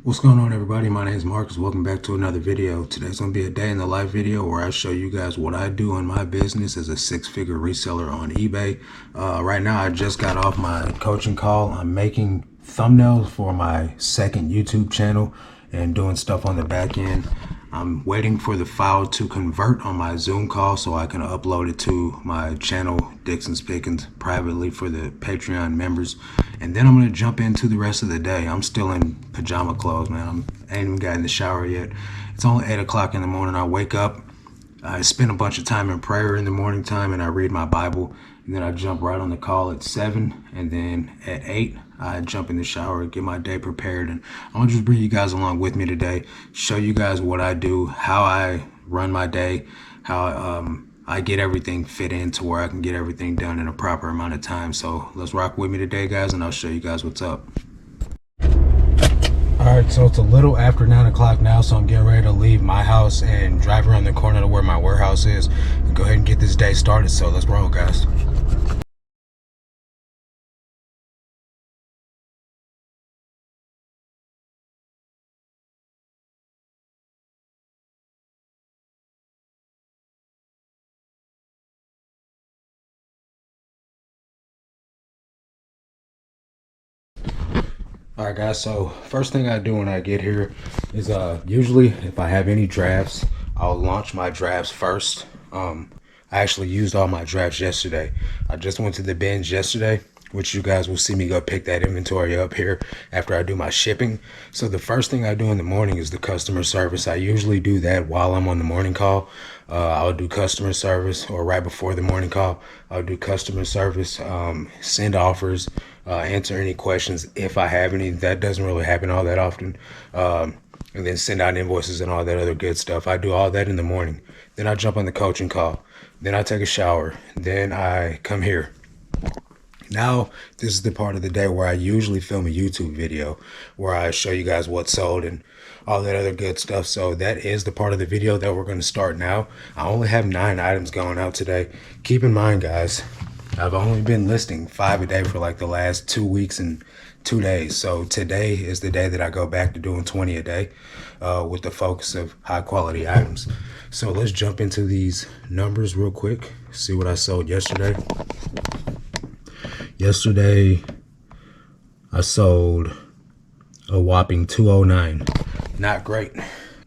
What's going on, everybody? My name is Marcus. Welcome back to another video. Today's going to be a day in the life video where I show you guys what I do in my business as a six-figure reseller on eBay. Right now, I just got off my coaching call. I'm making thumbnails for my second YouTube channel and doing stuff on the back end. I'm waiting for the file to convert on my Zoom call so I can upload it to my channel, Dixon's Pickens, privately for the Patreon members. And then I'm going to jump into the rest of the day. I'm still in pajama clothes, man. I ain't even got in the shower yet. It's only 8 o'clock in the morning. I wake up. I spend a bunch of time in prayer in the morning time, and I read my Bible. And then I jump right on the call at 7. And then at 8, I jump in the shower and get my day prepared. And I want to just bring you guys along with me today, show you guys what I do, how I run my day, how I get everything fit in to where I can get everything done in a proper amount of time. So let's rock with me today, guys, and I'll show you guys what's up. All right, so it's a little after 9 o'clock now, so I'm getting ready to leave my house and drive around the corner to where my warehouse is and go ahead and get this day started. So let's roll, guys. All right, guys, so first thing I do when I get here is usually if I have any drafts, I'll launch my drafts first. I actually used all my drafts yesterday. I just went to the bins yesterday, which you guys will see me go pick that inventory up here after I do my shipping. So the first thing I do in the morning is the customer service. I usually do that while I'm on the morning call. I'll do customer service, or right before the morning call, I'll do customer service, send offers, answer any questions if I have any. That doesn't really happen all that often. And then send out invoices and all that other good stuff. I do all that in the morning. Then I jump on the coaching call. Then I take a shower. Then I come here. Now, this is the part of the day where I usually film a YouTube video where I show you guys what's sold and all that other good stuff. So that is the part of the video that we're going to start now. I only have 9 items going out today. Keep in mind, guys, I've only been listing 5 a day for like the last 2 weeks and 2 days. So today is the day that I go back to doing 20 a day with the focus of high quality items. So let's jump into these numbers real quick. See what I sold yesterday. Yesterday, I sold a whopping 209. Not great.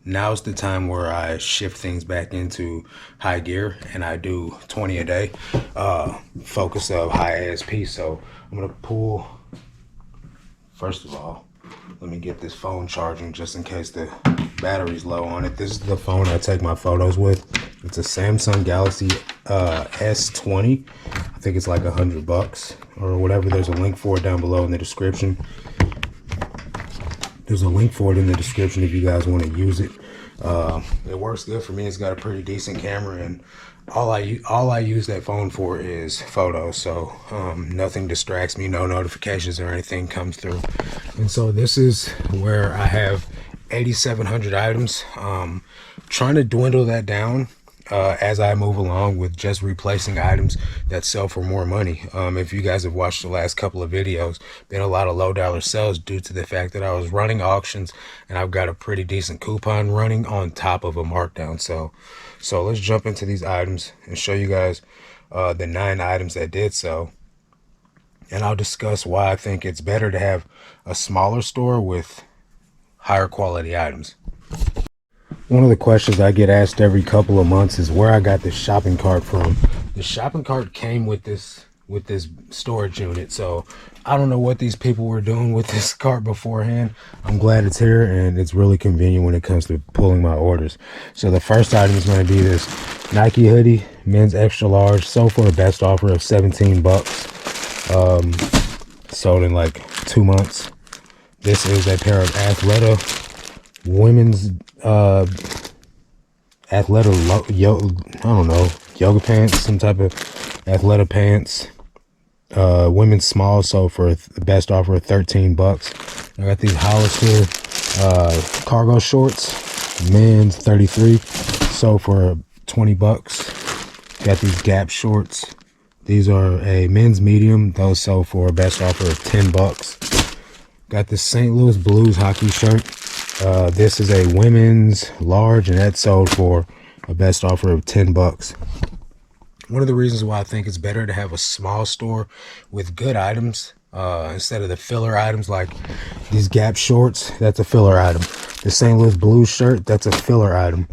Now's the time where I shift things back into high gear and I do 20 a day, focus of high ASP. So I'm gonna pull, first of all, let me get this phone charging just in case the battery's low on it. This is the phone I take my photos with. It's a Samsung Galaxy S20. I think it's like $100 or whatever. There's a link for it down below in the description. There's a link for it in the description if you guys want to use it. It works good for me. It's got a pretty decent camera, and all I use that phone for is photos. So nothing distracts me, no notifications or anything comes through. And so this is where I have 8,700 items. Trying to dwindle that down as I move along with just replacing items that sell for more money. If you guys have watched the last couple of videos, been a lot of low dollar sales due to the fact that I was running auctions and I've got a pretty decent coupon running on top of a markdown. So let's jump into these items and show you guys the 9 items that did sell. And I'll discuss why I think it's better to have a smaller store with higher quality items. One of the questions I get asked every couple of months is where I got this shopping cart from. The shopping cart came with this storage unit, so I don't know what these people were doing with this cart beforehand. I'm glad it's here, and it's really convenient when it comes to pulling my orders. So the first item is going to be this Nike hoodie, men's extra large, sold for a best offer of 17 bucks. Sold in like 2 months. This is a pair of Athleta women's Athleta yoga pants, some type of Athleta pants, women's small, sold for the best offer of 13 bucks. I got these Hollister cargo shorts, men's 33, sold for 20 bucks. Got these Gap shorts. These are a men's medium. Those sold for a best offer of 10 bucks. Got this St. Louis Blues hockey shirt. This is a women's large, and that sold for a best offer of 10 bucks. One of the reasons why I think it's better to have a small store with good items instead of the filler items like these Gap shorts. That's a filler item. The St. Louis Blues shirt, that's a filler item.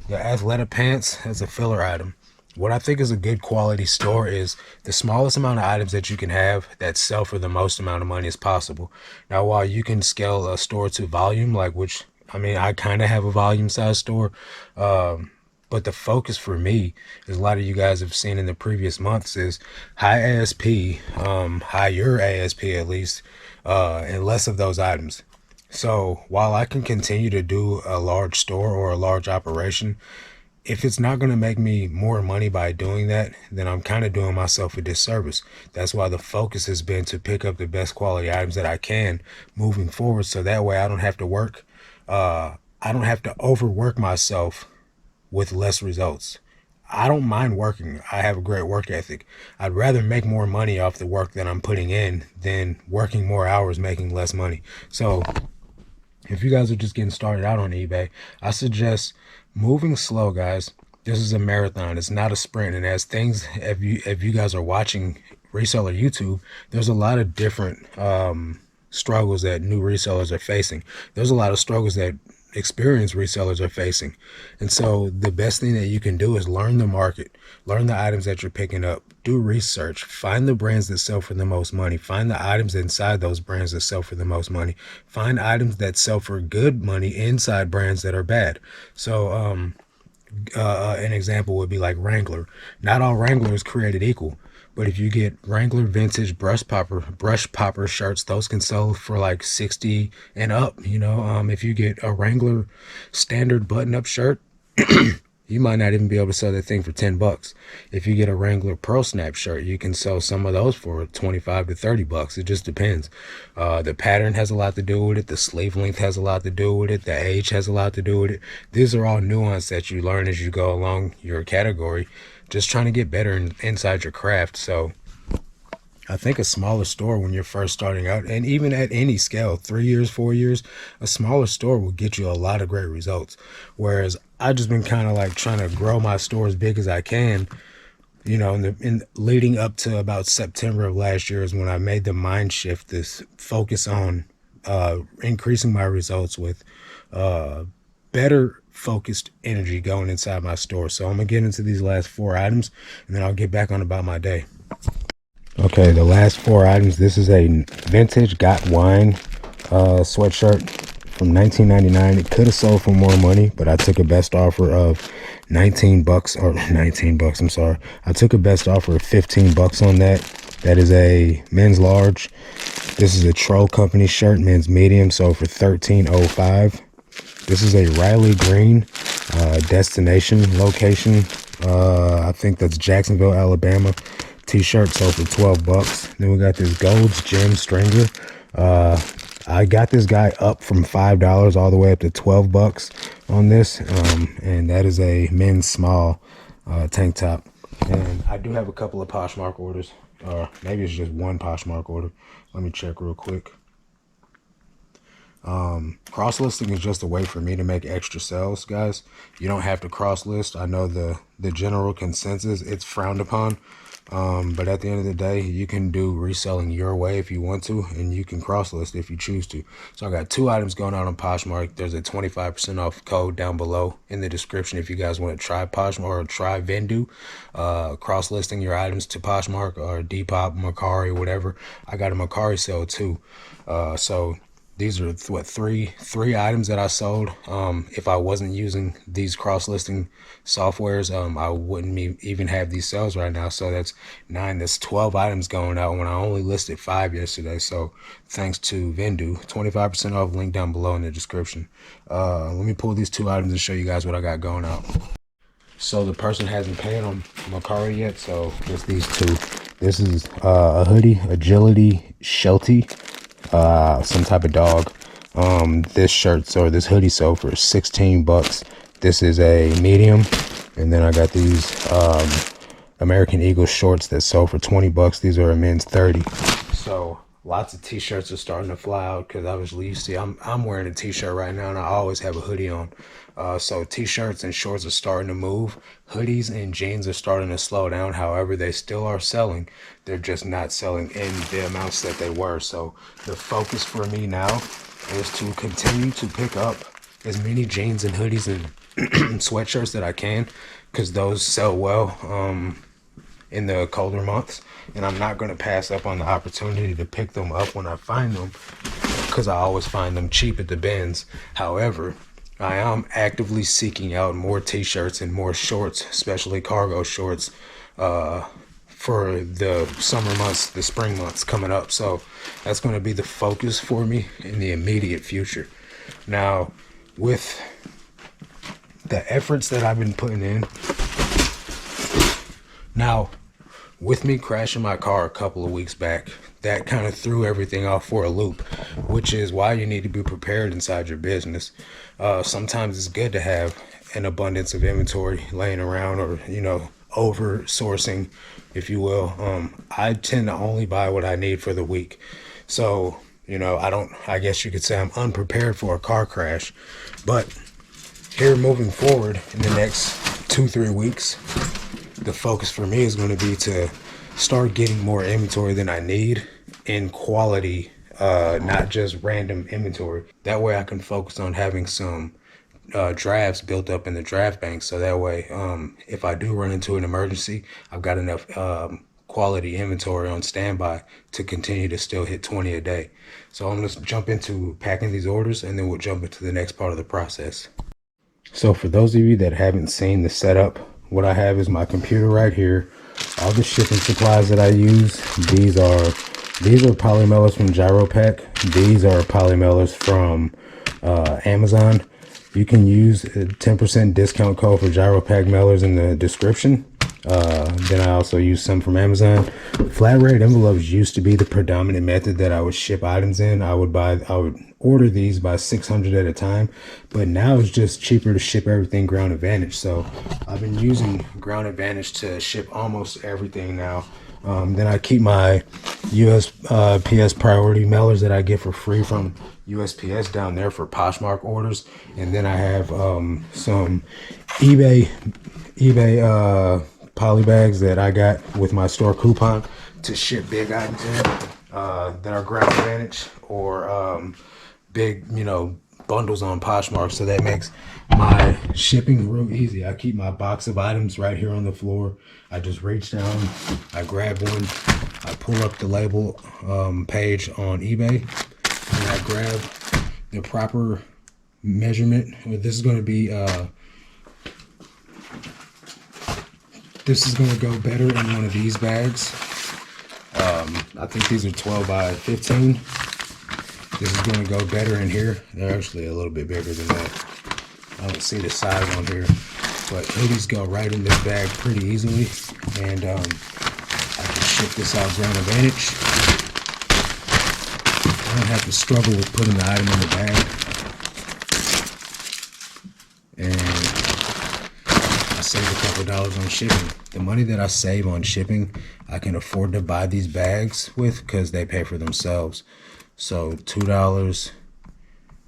The Athleta pants, that's a filler item. What I think is a good quality store is the smallest amount of items that you can have that sell for the most amount of money as possible. Now, while you can scale a store to volume, like which, I mean, I kind of have a volume size store, but the focus for me, as a lot of you guys have seen in the previous months, is high ASP, higher ASP at least, and less of those items. So while I can continue to do a large store or a large operation, if it's not going to make me more money by doing that, then I'm kind of doing myself a disservice. That's why the focus has been to pick up the best quality items that I can moving forward. So that way I don't have to work. I don't have to overwork myself with less results. I don't mind working. I have a great work ethic. I'd rather make more money off the work that I'm putting in than working more hours making less money. So if you guys are just getting started out on eBay, I suggest moving slow, guys. This is a marathon. It's not a sprint. And as things, if you guys are watching reseller YouTube, there's a lot of different struggles that new resellers are facing. There's a lot of struggles that experienced resellers are facing. And so the best thing that you can do is learn the market, learn the items that you're picking up, do research, find the brands that sell for the most money, find the items inside those brands that sell for the most money, find items that sell for good money inside brands that are bad. So an example would be like Wrangler. Not all Wrangler is created equal. But if you get Wrangler vintage brush popper shirts, those can sell for like 60 and up. You know, if you get a Wrangler standard button-up shirt, you might not even be able to sell that thing for 10 bucks. If you get a Wrangler Pro Snap shirt, you can sell some of those for 25 to 30 bucks. It just depends. The pattern has a lot to do with it. The sleeve length has a lot to do with it. The age has a lot to do with it. These are all nuance that you learn as you go along your category, just trying to get better inside your craft. So I think a smaller store when you're first starting out, and even at any scale, 3 years, 4 years, a smaller store will get you a lot of great results. Whereas I just been kind of like trying to grow my store as big as I can, you know, in leading up to about September of last year is when I made the mind shift, this focus on increasing my results with better focused energy going inside my store. So I'm gonna get into these last 4 items and then I'll get back on about my day. Okay, the last 4 items. This is a vintage Got Wine sweatshirt from 1999. It could have sold for more money, but I took a best offer of 19 bucks, or 19 bucks, I'm sorry. I took a best offer of 15 bucks on that. That is a men's large. This is a Troll Company shirt, men's medium, sold for $13.05. This is a Riley Green destination location. I think that's Jacksonville, Alabama. T-shirt sold for 12 bucks. Then we got this Gold's Gym Stringer. I got this guy up from $5 all the way up to 12 bucks on this. And that is a men's small tank top. And I do have a couple of Poshmark orders. Maybe it's just one Poshmark order. Let me check real quick. Cross listing is just a way for me to make extra sales, guys. You don't have to cross list. I know the general consensus, it's frowned upon. But at the end of the day, you can do reselling your way if you want to, and you can cross list if you choose to. So I got 2 items going out on Poshmark. There's a 25% off code down below in the description if you guys want to try Poshmark or try Vendu, cross listing your items to Poshmark or Depop, Mercari, whatever. I got a Mercari sale too. So these are what three items that I sold. If I wasn't using these cross-listing softwares, I wouldn't even have these sales right now. So that's 9. That's 12 items going out when I only listed 5 yesterday. So thanks to Vendu, 25% off. Link down below in the description. Let me pull these 2 items and show you guys what I got going out. So the person hasn't paid on Mercari yet, so just these 2. This is a hoodie, Agility Sheltie. Some type of dog. This shirt or this hoodie sold for 16 bucks. This is a medium. And then I got these American Eagle shorts that sold for 20 bucks. These are a men's 30. So Lots of t-shirts are starting to fly out because obviously you see I'm wearing a t-shirt right now and I always have a hoodie on. So t-shirts and shorts are starting to move. Hoodies and jeans are starting to slow down. However, they still are selling. They're just not selling in the amounts that they were. So the focus for me now is to continue to pick up as many jeans and hoodies and sweatshirts that I can, because those sell well in the colder months, and I'm not going to pass up on the opportunity to pick them up when I find them, because I always find them cheap at the bins. However, I am actively seeking out more t-shirts and more shorts, especially cargo shorts, for the summer months, the spring months coming up. So that's going to be the focus for me in the immediate future. Now, with the efforts that I've been putting in, now, with me crashing my car a couple of weeks back, that kind of threw everything off for a loop, which is why you need to be prepared inside your business. Sometimes it's good to have an abundance of inventory laying around, or, you know, over sourcing, if you will. I tend to only buy what I need for the week. So, you know, I guess you could say I'm unprepared for a car crash. But here moving forward in the next 2-3 weeks, the focus for me is going to be to start getting more inventory than I need in quality, not just random inventory. That way I can focus on having some drafts built up in the draft bank. So that way, if I do run into an emergency, I've got enough quality inventory on standby to continue to still hit 20 a day. So I'm going to jump into packing these orders, and then we'll jump into the next part of the process. So for those of you that haven't seen the setup, what I have is my computer right here, all the shipping supplies that I use. These are polymailers from GyroPack. These are polymailers from Amazon. You can use a 10% discount code for GyroPack mailers in the description. Then I also use some from Amazon. Flat rate envelopes used to be the predominant method that I would ship items in. I would order these by 600 at a time, but now it's just cheaper to ship everything Ground Advantage. So I've been using Ground Advantage to ship almost everything now. Then I keep my USPS priority mailers that I get for free from USPS down there for Poshmark orders. And then I have some eBay poly bags that I got with my store coupon to ship big items in that are Ground Advantage, or big, you know, bundles on Poshmark. So that makes my shipping real easy. I keep my box of items right here on the floor. I just reach down, I grab one, I pull up the label page on eBay, and I grab the proper measurement. This is going to be this is going to go better in one of these bags. I think these are 12 by 15. This is going to go better in here. They're actually a little bit bigger than that. I don't see the size on here, but hoodies go right in this bag pretty easily. And I can ship this out Ground Advantage. I don't have to struggle with putting the item in the bag. And I save a couple dollars on shipping. The money that I save on shipping, I can afford to buy these bags with, because they pay for themselves. So $2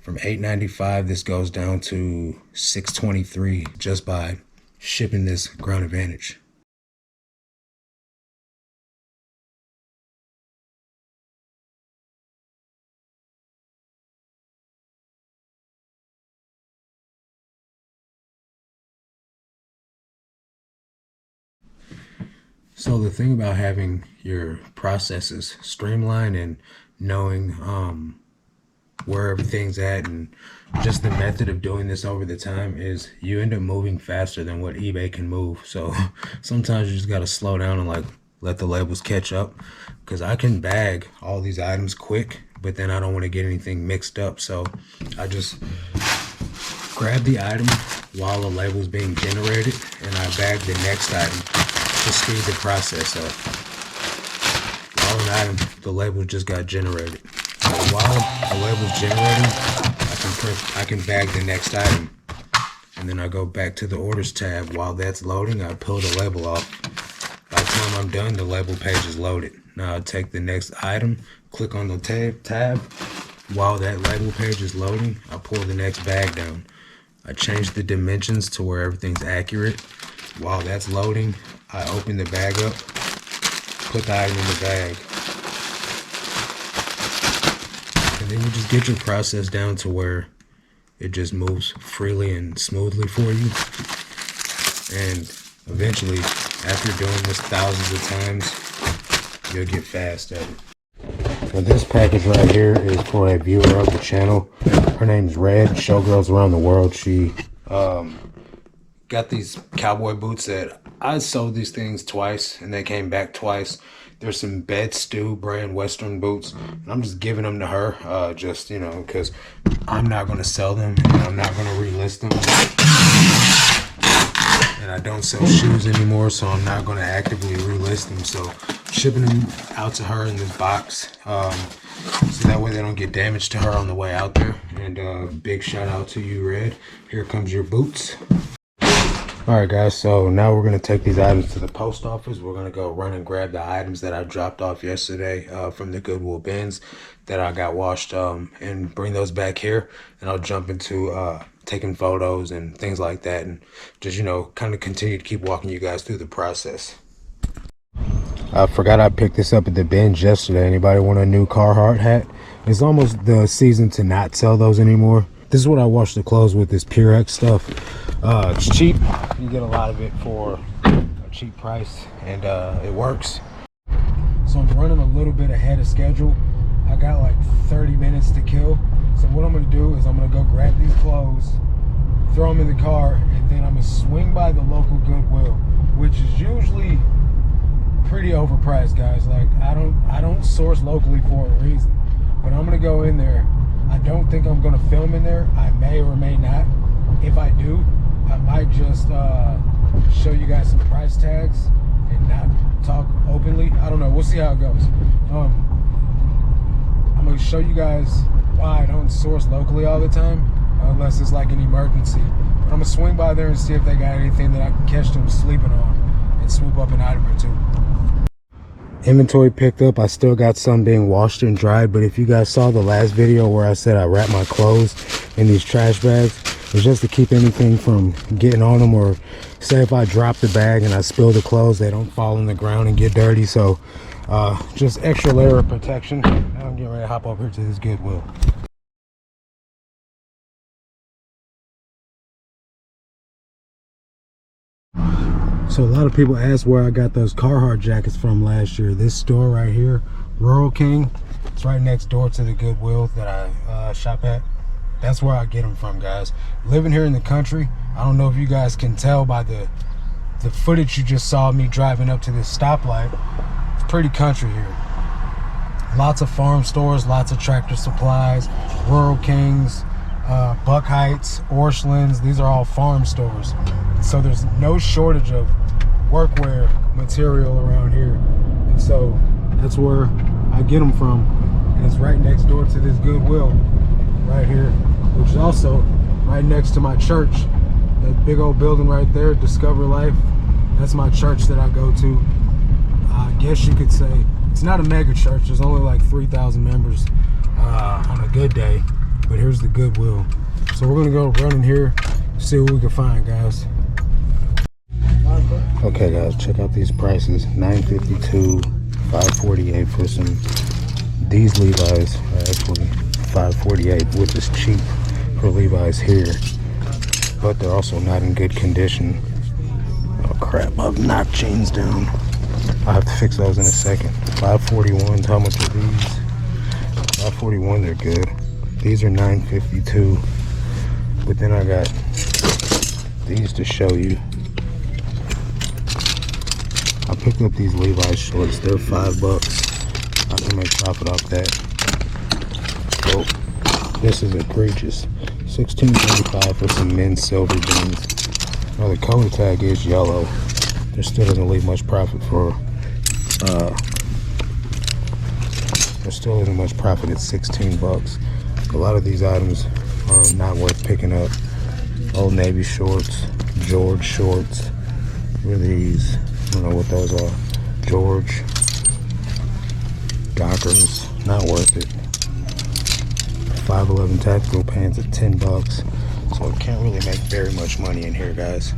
from $8.95, this goes down to $6.23 just by shipping this Ground Advantage. So the thing about having your processes streamlined and knowing where everything's at, and just the method of doing this over the time, is you end up moving faster than what eBay can move. So sometimes you just got to slow down and like let the labels catch up, because I can bag all these items quick, but then I don't want to get anything mixed up. So I just grab the item while the label's being generated, and I bag the next item to speed the process up. While an item, the label just got generated. So while the label's generating, I can bag the next item, and then I go back to the orders tab. While that's loading, I pull the label off. By the time I'm done, the label page is loaded. Now I take the next item, click on the tab. While that label page is loading, I pull the next bag down. I change the dimensions to where everything's accurate. While that's loading, I open the bag up, put the item in the bag. And then you just get your process down to where it just moves freely and smoothly for you. And eventually, after doing this thousands of times, you'll get fast at it. So this package right here is for a viewer of the channel. Her name's Red, Showgirls Around the World. She got these cowboy boots that I sold these things twice and they came back twice. There's some Bed Stew brand Western boots, and I'm just giving them to her, just, you know, because I'm not going to sell them and I'm not going to relist them. And I don't sell shoes anymore, so I'm not going to actively relist them. So shipping them out to her in this box, so that way they don't get damaged to her on the way out there. And big shout out to you, Red. Here comes your boots. Alright guys, so now we're going to take these items to the post office. We're going to go run and grab the items that I dropped off yesterday from the Goodwill bins that I got washed, and bring those back here. And I'll jump into taking photos and things like that, and just, you know, kind of continue to keep walking you guys through the process. I forgot I picked this up at the bins yesterday. Anybody want a new Carhartt hat? It's almost the season to not sell those anymore. This is what I wash the clothes with, this Purex stuff. It's cheap. You get a lot of it for a cheap price, and it works. So I'm running a little bit ahead of schedule. I got like 30 minutes to kill. So what I'm gonna do is I'm gonna go grab these clothes, throw them in the car, and then I'm gonna swing by the local Goodwill, which is usually pretty overpriced, guys. Like I don't source locally for a reason, but I'm gonna go in there. I don't think I'm gonna film in there. I may or may not. If I do, I might just show you guys some price tags and not talk openly. I don't know. We'll see how it goes. I'm gonna show you guys why I don't source locally all the time, unless it's like an emergency. But I'm gonna swing by there and see if they got anything that I can catch them sleeping on and swoop up an item or two. Inventory picked up. I still got some being washed and dried, but if you guys saw the last video where I said I wrap my clothes in these trash bags, it's just to keep anything from getting on them, or say if I drop the bag and I spill the clothes, they don't fall on the ground and get dirty. So just extra layer of protection. Now I'm getting ready to hop over here to this Goodwill. So a lot of people ask where I got those Carhartt jackets from last year. This store right here, Rural King, it's right next door to the Goodwill that I shop at. That's where I get them from, guys. Living here in the country, I don't know if you guys can tell by the footage you just saw me driving up to this stoplight. It's pretty country here. Lots of farm stores, lots of Tractor Supplies, Rural Kings, Buck Heights, Orchlands. These are all farm stores. So there's no shortage of workwear material around here. And so that's where I get them from. And it's right next door to this Goodwill right here, which is also right next to my church. That big old building right there, Discover Life. That's my church that I go to. I guess you could say it's not a mega church. There's only like 3,000 members on a good day. But here's the Goodwill. So we're gonna go run in here, see what we can find, guys. Okay guys, check out these prices. $9.52, $5.48 for some. These Levi's are actually $5.48, which is cheap for Levi's here, but they're also not in good condition. Oh crap, I've knocked jeans down. I'll have to fix those in a second. $5.41, how much are these? $5.41, they're good. These are $9.52, but then I got these to show you. I picked up these Levi's shorts. They're $5. I can make profit off that. So this is egregious. $16.25 for some men's silver jeans. Now the color tag is yellow. There still doesn't leave much profit for. There still isn't much profit at $16. A lot of these items are not worth picking up. Old Navy shorts, George shorts. What are these? I don't know what those are. George. Dockers, not worth it. 511 tactical pants at $10, so I can't really make very much money in here, guys.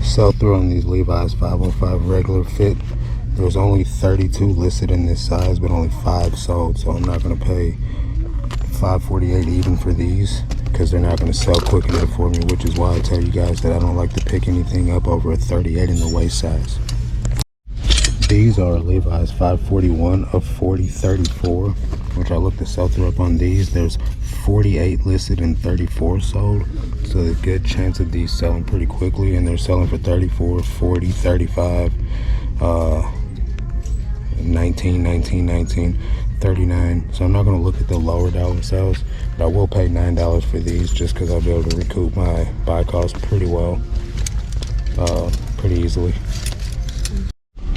Sell through on these Levi's 505 regular fit. There's only 32 listed in this size, but only 5 sold, so I'm not going to pay $548 even for these, because they're not going to sell quick enough for me, which is why I tell you guys that I don't like to pick anything up over a 38 in the waist size. These are Levi's 541 of 4034, which I looked to sell through up on these. There's 48 listed and 34 sold, so there's a good chance of these selling pretty quickly, and they're selling for 34, 40, 35, 19, 39. So I'm not going to look at the lower dollar sales, but I will pay $9 for these just because I'll be able to recoup my buy cost pretty well, pretty easily.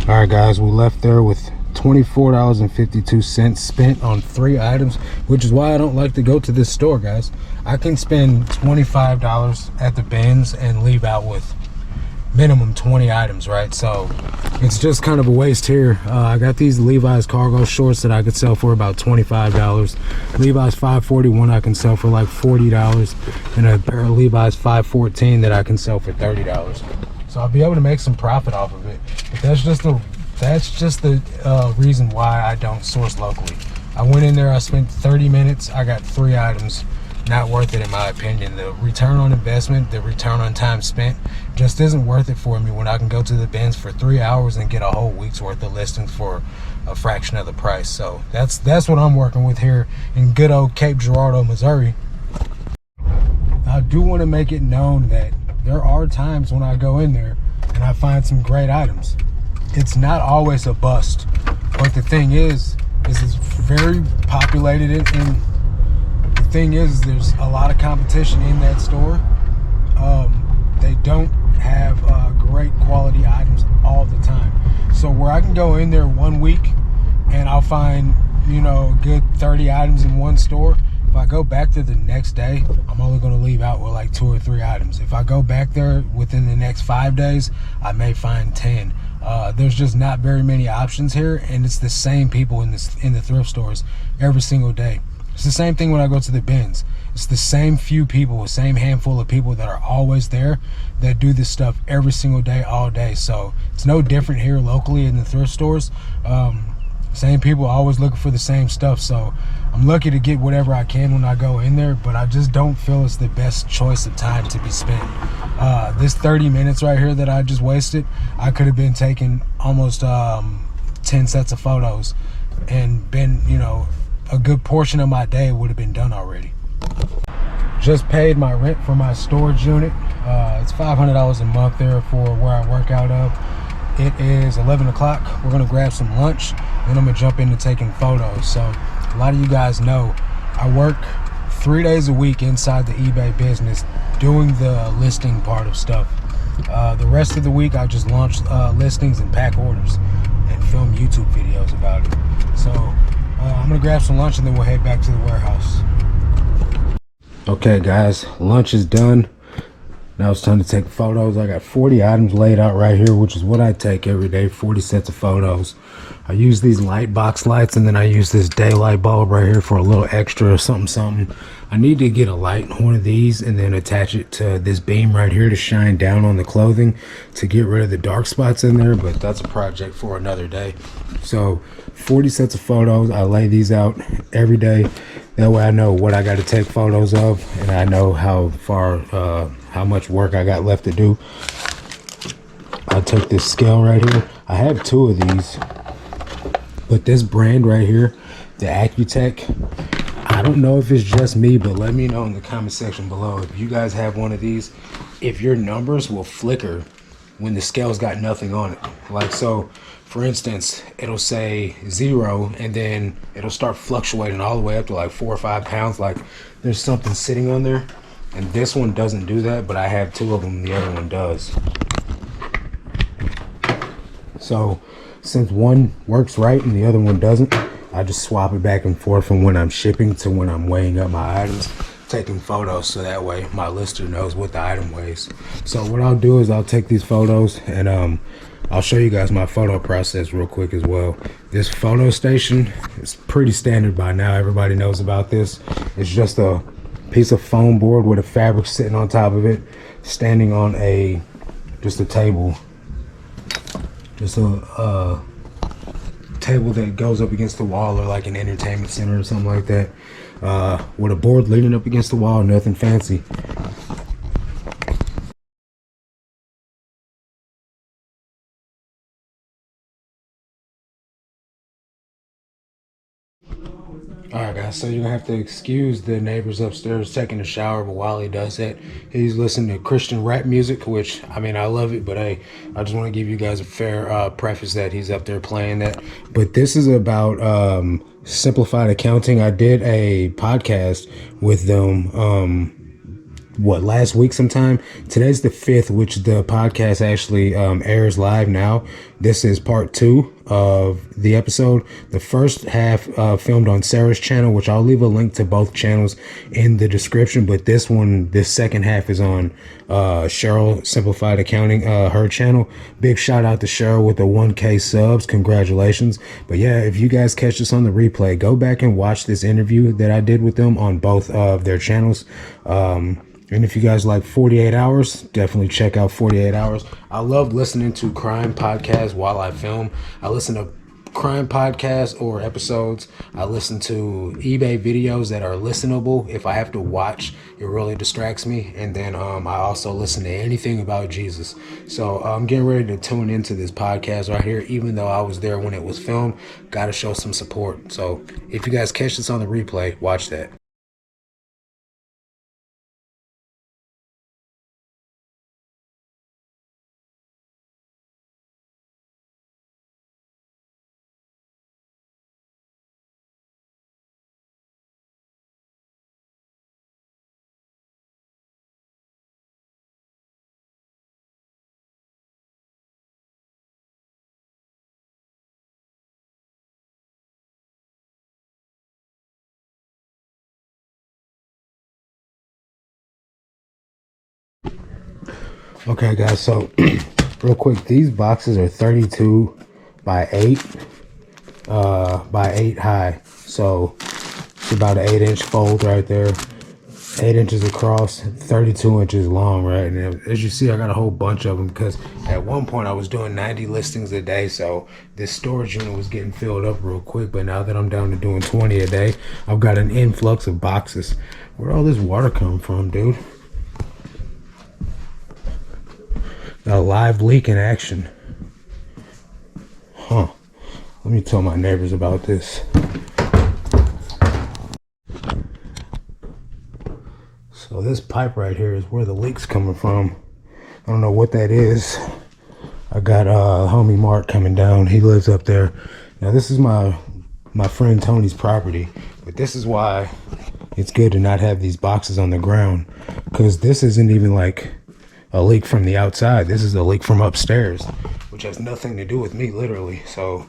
All right, guys, we left there with $24.52 spent on 3 items, which is why I don't like to go to this store, guys. I can spend $25 at the bins and leave out with minimum 20 items, right? So it's just kind of a waste here. I got these Levi's cargo shorts that I could sell for about $25. Levi's 541 I can sell for like $40, and a pair of Levi's 514 that I can sell for $30. So I'll be able to make some profit off of it. But that's just the reason why I don't source locally. I went in there, I spent 30 minutes, I got 3 items. Not worth it in my opinion. The return on investment, the return on time spent just isn't worth it for me when I can go to the bins for 3 hours and get a whole week's worth of listings for a fraction of the price. So that's what I'm working with here in good old Cape Girardeau, Missouri. I do want to make it known that there are times when I go in there and I find some great items. It's not always a bust, but the thing is it's very populated in the thing is there's a lot of competition in that store. They don't have great quality items all the time. So where I can go in there one week and I'll find, you know, a good 30 items in one store. If I go back there the next day, I'm only going to leave out with like 2 or 3 items. If I go back there within the next 5 days, I may find 10. There's just not very many options here, and it's the same people in the thrift stores every single day. It's the same thing when I go to the bins. It's the same few people, the same handful of people that are always there that do this stuff every single day, all day. So it's no different here locally in the thrift stores. Same people always looking for the same stuff. So I'm lucky to get whatever I can when I go in there, but I just don't feel it's the best choice of time to be spent. This 30 minutes right here that I just wasted, I could have been taking almost 10 sets of photos and been, you know, a good portion of my day would have been done already. Just paid my rent for my storage unit. It's $500 a month there for where I work out of. It is 11 o'clock. We're gonna grab some lunch, then I'm gonna jump into taking photos. So a lot of you guys know I work 3 days a week inside the eBay business doing the listing part of stuff. The rest of the week I just launch listings and pack orders and film YouTube videos about it. So I'm gonna grab some lunch and then we'll head back to the warehouse. Okay guys, lunch is done. Now it's time to take photos. I got 40 items laid out right here, which is what I take every day, 40 sets of photos. I use these light box lights, and then I use this daylight bulb right here for a little extra or something. I need to get a light, one of these, and then attach it to this beam right here to shine down on the clothing to get rid of the dark spots in there, but that's a project for another day. So 40 sets of photos. I lay these out every day. That way I know what I got to take photos of, and I know how much work I got left to do. I took this scale right here. I have 2 of these, but this brand right here, the Accutech, I don't know if it's just me, but let me know in the comment section below if you guys have one of these, if your numbers will flicker when the scale's got nothing on it. Like, so for instance, it'll say 0 and then it'll start fluctuating all the way up to like 4 or 5 pounds, like there's something sitting on there. And this one doesn't do that, but I have 2 of them, the other one does. So since one works right and the other one doesn't, I just swap it back and forth from when I'm shipping to when I'm weighing up my items, taking photos, so that way my lister knows what the item weighs. So what I'll do is I'll take these photos and I'll show you guys my photo process real quick as well. This photo station is pretty standard by now. Everybody knows about this. It's just a piece of foam board with a fabric sitting on top of it, standing on just a table. Just a table that goes up against the wall, or like an entertainment center or something like that, with a board leaning up against the wall, nothing fancy. Alright guys, so you're gonna have to excuse the neighbors upstairs taking a shower, but while he does that, he's listening to Christian rap music, which, I mean, I love it, but hey, I just want to give you guys a fair preface that he's up there playing that. But this is about simplified accounting. I did a podcast with them last week sometime. Today's the 5th, which the podcast actually airs live now. This is part 2 of the episode. The first half filmed on Sarah's channel, which I'll leave a link to both channels in the description, but this second half is on Cheryl Simplified Accounting, her channel. Big shout out to Cheryl with the 1K subs. Congratulations. But yeah, if you guys catch this on the replay, go back and watch this interview that I did with them on both of their channels. And if you guys like 48 Hours, definitely check out 48 Hours. I love listening to crime podcasts while I film. I listen to crime podcasts or episodes. I listen to eBay videos that are listenable. If I have to watch, it really distracts me. And then I also listen to anything about Jesus. So I'm getting ready to tune into this podcast right here, even though I was there when it was filmed. Got to show some support. So if you guys catch this on the replay, watch that. Okay guys, so real quick, these boxes are 32 by 8 by 8 high, so it's about an 8-inch fold right there, 8 inches across, 32 inches long, right? And as you see, I got a whole bunch of them because at one point I was doing 90 listings a day, so this storage unit was getting filled up real quick. But now that I'm down to doing 20 a day, I've got an influx of boxes. Where'd all this water come from, dude? A live leak in action. Huh. Let me tell my neighbors about this. So this pipe right here is where the leak's coming from. I don't know what that is. I got homie Mark coming down. He lives up there. Now this is my friend Tony's property, but this is why it's good to not have these boxes on the ground, because this isn't even like a leak from the outside. This is a leak from upstairs, which has nothing to do with me, literally. So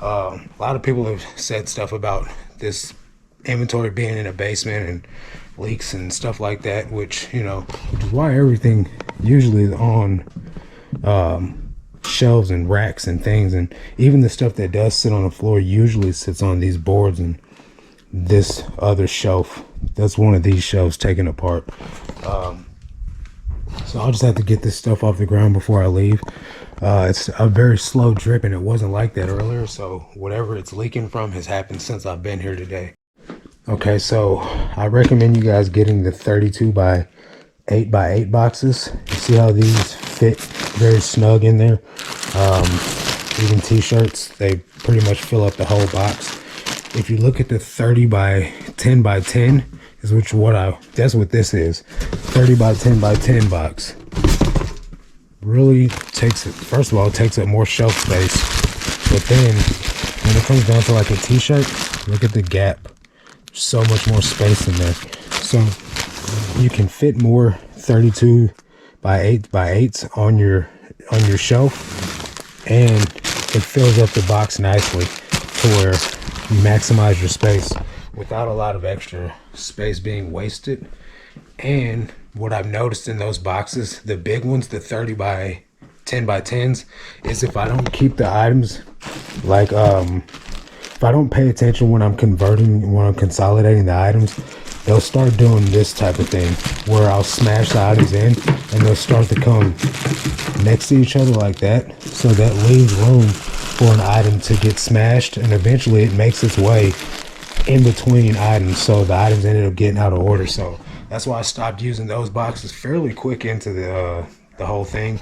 a lot of people have said stuff about this inventory being in a basement and leaks and stuff like that, which is why everything usually is on shelves and racks and things, and even the stuff that does sit on the floor usually sits on these boards and this other shelf. That's one of these shelves taken apart. So I'll just have to get this stuff off the ground before I leave. It's a very slow drip, and it wasn't like that earlier, so whatever it's leaking from has happened since I've been here today. Okay, so I recommend you guys getting the 32 by 8 by 8 boxes. You see how these fit very snug in there? Even t-shirts, they pretty much fill up the whole box. If you look at the 30 by 10 by 10, that's what this is. 30 by 10 by 10 box. Really takes it, first of all, it takes up more shelf space. But then when it comes down to like a t-shirt, look at the gap. So much more space in there. So you can fit more 32 by 8 by 8s on your shelf, and it fills up the box nicely to where you maximize your space without a lot of extra space being wasted. And what I've noticed in those boxes, the big ones, the 30 by 10 by 10s is if I don't keep the items, like if I don't pay attention when I'm consolidating the items, they'll start doing this type of thing where I'll smash the items in and they'll start to come next to each other like that. So that leaves room for an item to get smashed, and eventually it makes its way in between items, so the items ended up getting out of order. So that's why I stopped using those boxes fairly quick into the whole thing.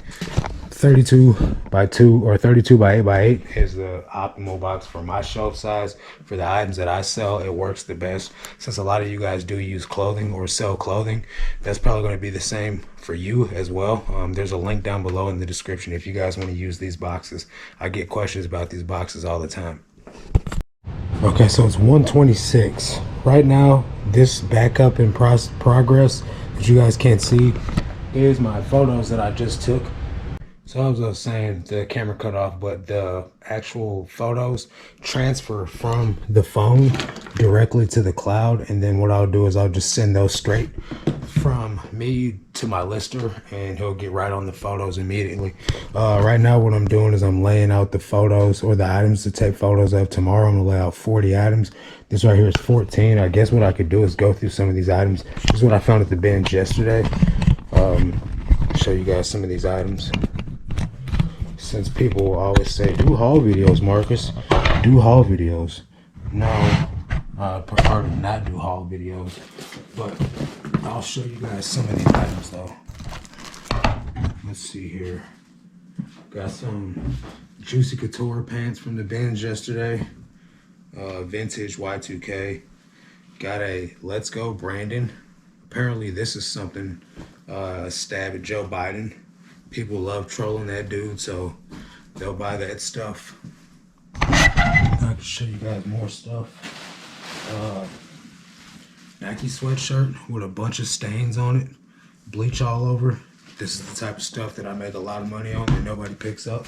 32 by 2 or 32 by 8 by 8 is the optimal box for my shelf size. For the items that I sell, it works the best. Since a lot of you guys do use clothing or sell clothing, that's probably going to be the same for you as well. There's a link down below in the description if you guys want to use these boxes. I get questions about these boxes all the time. Okay, so it's 1:26 right now. This backup in progress that you guys can't see is my photos that I just took. So I was saying the camera cut off, but the actual photos transfer from the phone directly to the cloud, and then what I'll do is I'll just send those straight from me to my lister, and he'll get right on the photos immediately. Right now what I'm doing is I'm laying out the photos or the items to take photos of tomorrow. I'm gonna lay out 40 items. This right here is 14. I guess what I could do is go through some of these items. This is what I found at the bins yesterday. Show you guys some of these items. Since people will always say, do haul videos, Marcus, do haul videos. No, I prefer to not do haul videos, but I'll show you guys some of these items though. Let's see here. Got some Juicy Couture pants from the bins yesterday. Vintage Y2K. Got a Let's Go Brandon. Apparently this is something, stab at Joe Biden. People love trolling that dude, so they'll buy that stuff. I can show you guys more stuff. Nike sweatshirt with a bunch of stains on it, bleach all over. This is the type of stuff that I make a lot of money on that nobody picks up.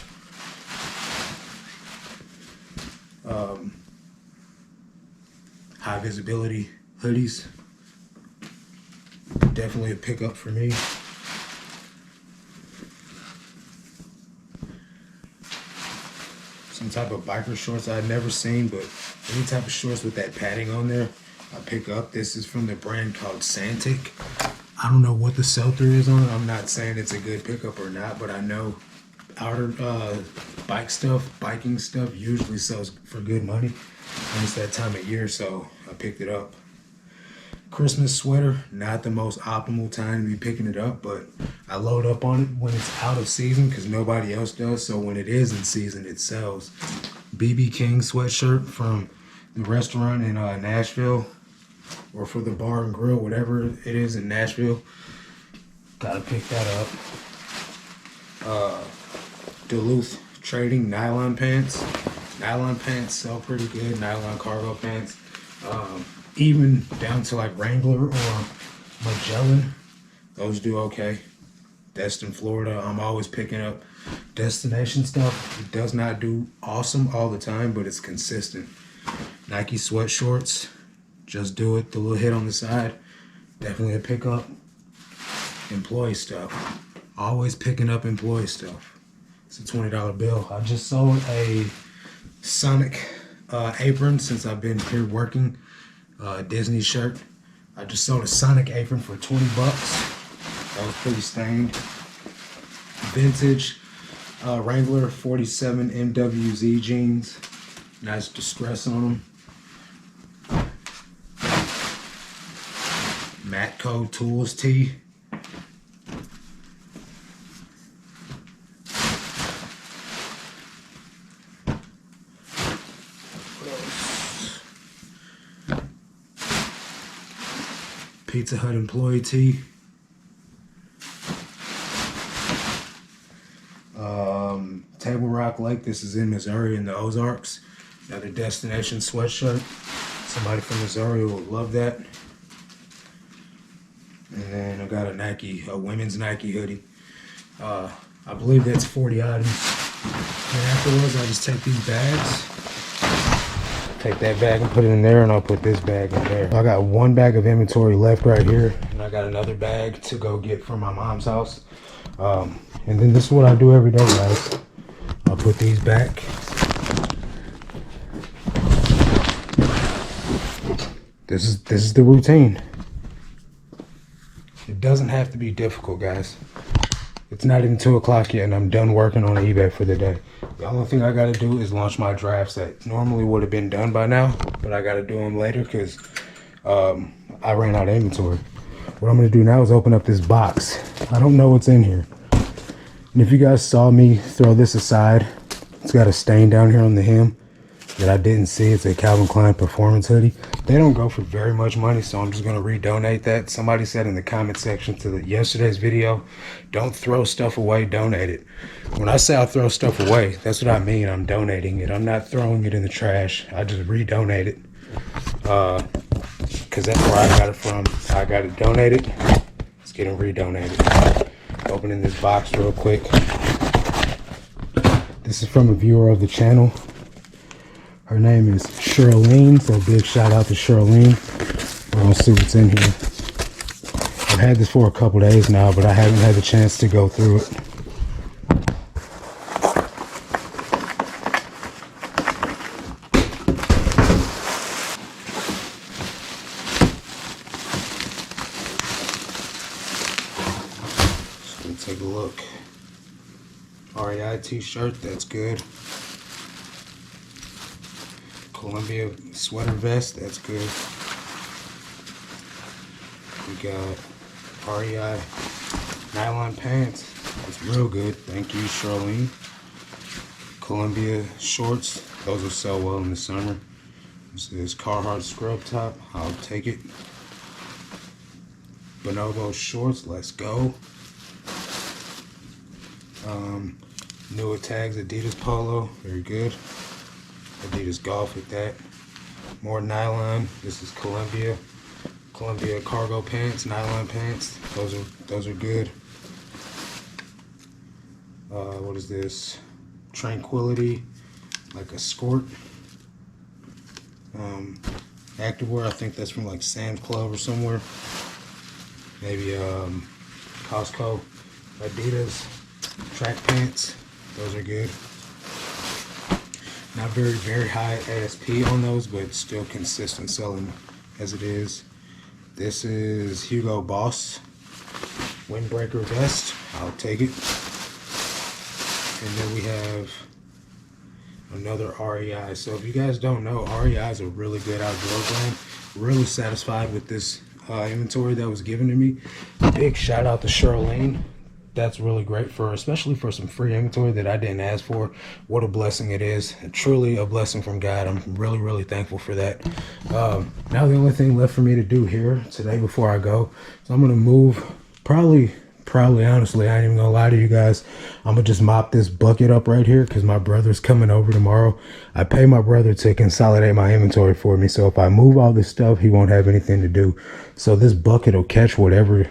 High visibility hoodies, definitely a pickup for me. Some type of biker shorts I'd never seen, but any type of shorts with that padding on there, I pick up. This is from the brand called Santic. I don't know what the sell-through is on it. I'm not saying it's a good pickup or not, but I know outer biking stuff usually sells for good money. And it's that time of year, so I picked it up. Christmas sweater, not the most optimal time to be picking it up, but I load up on it when it's out of season because nobody else does, so when it is in season, it sells. BB King sweatshirt from the restaurant in Nashville, or for the bar and grill, whatever it is in Nashville. Gotta pick that up. Duluth Trading nylon pants. Nylon pants sell pretty good, nylon cargo pants. Even down to like Wrangler or Magellan, those do okay. Destin, Florida, I'm always picking up destination stuff. It does not do awesome all the time, but it's consistent. Nike sweat shorts, just do it. The little hit on the side, definitely a pickup. Employee stuff, always picking up employee stuff. It's a $20 bill. I just sold a Sonic apron since I've been here working. Disney shirt. I just sold a Sonic apron for 20 bucks. That was pretty stained. Vintage Wrangler 47 MWZ jeans. Nice distress on them. Matco Tools tee. Pizza Hut employee tee. Table Rock Lake, this is in Missouri in the Ozarks. Another destination sweatshirt. Somebody from Missouri will love that. And then I got a women's Nike hoodie. I believe that's 40 items. And afterwards, I just take these bags. Take that bag and put it in there, and I'll put this bag in there. I got one bag of inventory left right here, and I I got another bag to go get from my mom's house. And then this is what I do every day, guys. I'll put these back. This is the routine. It doesn't have to be difficult, guys. It's not even 2 o'clock yet and I'm done working on eBay for the day. The only thing I gotta do is launch my drafts that normally would have been done by now, but I gotta do them later because I ran out of inventory. What I'm gonna do now is open up this box. I don't know what's in here. And if you guys saw me throw this aside, it's got a stain down here on the hem that I didn't see. It's a Calvin Klein performance hoodie. They don't go for very much money, so I'm just gonna redonate that. Somebody said in the comment section to yesterday's video, don't throw stuff away, donate it. When I say I throw stuff away, that's what I mean. I'm donating it. I'm not throwing it in the trash. I just redonate it. Because that's where I got it from. I got it donated. It's getting redonated. Opening this box real quick. This is from a viewer of the channel. Her name is Charlene, so big shout out to Charlene. We're gonna see what's in here. I've had this for a couple days now, but I haven't had the chance to go through it. Take a look. REI t-shirt, that's good. Columbia sweater vest, that's good. We got REI nylon pants, that's real good. Thank you, Charlene. Columbia shorts, those will sell well in the summer. This is Carhartt scrub top, I'll take it. Bonobo shorts, let's go. Newer tags, Adidas polo, very good. Adidas golf with that. More nylon. This is Columbia cargo pants, nylon pants. Those are good. What is this? Tranquility, like a skirt. Activewear. I think that's from like Sam's Club or somewhere. Maybe Costco. Adidas track pants. Those are good. Not very high ASP on those, but still consistent selling as it is. This is Hugo Boss windbreaker vest. I'll take it. And then we have another REI. So if you guys don't know, REI is a really good outdoor brand. Really satisfied with this inventory that was given to me. Big shout out to Charlene. That's really great especially for some free inventory that I didn't ask for. What a blessing it is. Truly a blessing from God. I'm really thankful for that. Now the only thing left for me to do here today before I go, so I'm gonna move probably honestly, I ain't even gonna lie to you guys, I'm gonna just mop this bucket up right here because my brother's coming over tomorrow. I pay my brother to consolidate my inventory for me, so if I move all this stuff, he won't have anything to do. So this bucket will catch whatever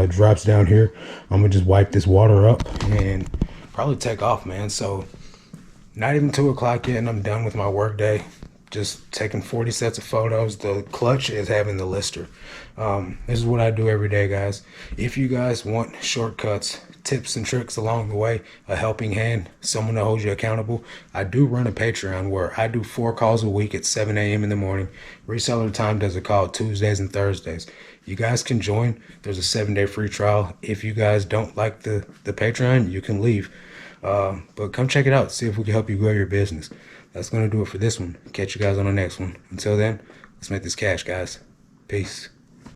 drops down here. I'm gonna just wipe this water up and probably take off, man. So not even 2 o'clock yet and I'm done with my work day. Just taking 40 sets of photos. The clutch is having the lister. This is what I do every day, guys. If you guys want shortcuts, tips and tricks along the way, a helping hand, someone to hold you accountable, I do run a Patreon where I do 4 calls a week at 7 a.m. in the morning. Reseller Time does a call Tuesdays and Thursdays. You guys can join. There's a 7-day free trial. If you guys don't like the Patreon, you can leave. But come check it out. See if we can help you grow your business. That's going to do it for this one. Catch you guys on the next one. Until then, let's make this cash, guys. Peace.